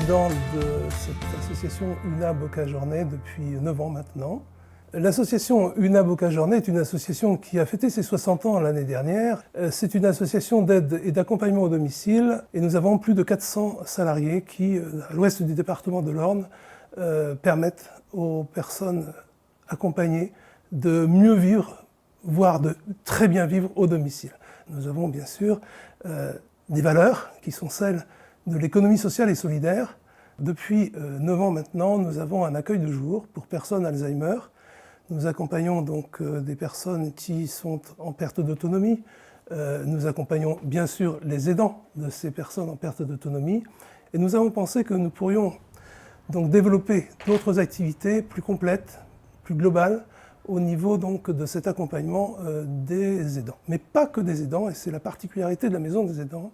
président de cette association Una Boca Journée depuis 9 ans maintenant. L'association Una Boca Journée est une association qui a fêté ses 60 ans l'année dernière. C'est une association d'aide et d'accompagnement au domicile et nous avons plus de 400 salariés qui, à l'ouest du département de l'Orne, permettent aux personnes accompagnées de mieux vivre, voire de très bien vivre au domicile. Nous avons bien sûr des valeurs qui sont celles de l'économie sociale et solidaire. Depuis 9 ans maintenant, nous avons un accueil de jour pour personnes Alzheimer. Nous accompagnons donc des personnes qui sont en perte d'autonomie. Nous accompagnons bien sûr les aidants de ces personnes en perte d'autonomie. Et nous avons pensé que nous pourrions donc développer d'autres activités plus complètes, plus globales, au niveau donc de cet accompagnement des aidants. Mais pas que des aidants, et c'est la particularité de la Maison des aidants.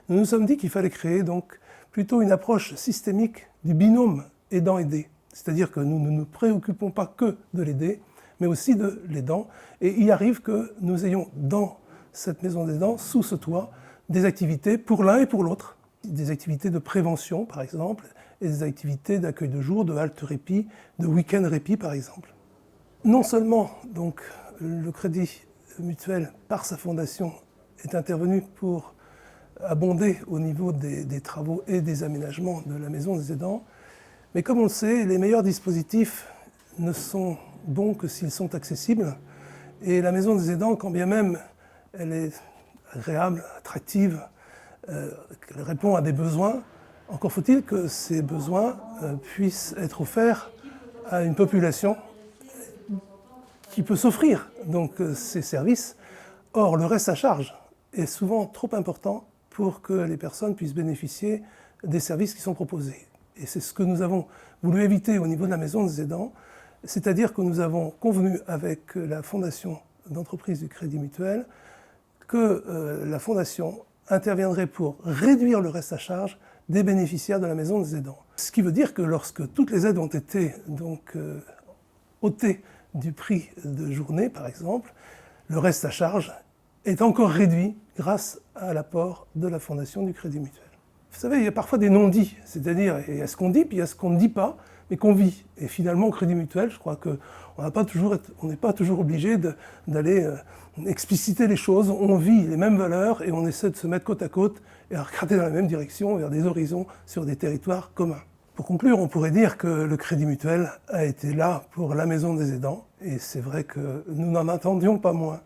Nous nous sommes dit qu'il fallait créer donc plutôt une approche systémique du binôme aidant-aidé. C'est-à-dire que nous ne nous préoccupons pas que de l'aider, mais aussi de l'aidant. Et il arrive que nous ayons dans cette Maison des aidants, sous ce toit, des activités pour l'un et pour l'autre. Des activités de prévention, par exemple, et des activités d'accueil de jour, de halte répit, de week-end répit, par exemple. Non seulement donc, le Crédit Mutuel, par sa fondation, est intervenu pour abonder au niveau des travaux et des aménagements de la Maison des aidants, mais comme on le sait, les meilleurs dispositifs ne sont bons que s'ils sont accessibles. Et la Maison des aidants, quand bien même elle est agréable, attractive, qu'elle répond à des besoins, encore faut-il que ces besoins puissent être offerts à une population qui peut s'offrir donc ces services. Or, le reste à charge est souvent trop important pour que les personnes puissent bénéficier des services qui sont proposés. Et c'est ce que nous avons voulu éviter au niveau de la Maison des aidants, c'est-à-dire que nous avons convenu avec la Fondation d'entreprise du Crédit Mutuel que la Fondation interviendrait pour réduire le reste à charge des bénéficiaires de la Maison des aidants. Ce qui veut dire que lorsque toutes les aides ont été donc ôtées du prix de journée, par exemple, le reste à charge est encore réduit grâce à l'apport de la Fondation du Crédit Mutuel. Vous savez, il y a parfois des non-dits, c'est-à-dire il y a ce qu'on dit, puis il y a ce qu'on ne dit pas, mais qu'on vit. Et finalement, au Crédit Mutuel, je crois qu'on n'est pas toujours obligé d'aller expliciter les choses. On vit les mêmes valeurs et on essaie de se mettre côte à côte et à regarder dans la même direction, vers des horizons, sur des territoires communs. Pour conclure, on pourrait dire que le Crédit Mutuel a été là pour la Maison des aidants, et c'est vrai que nous n'en attendions pas moins.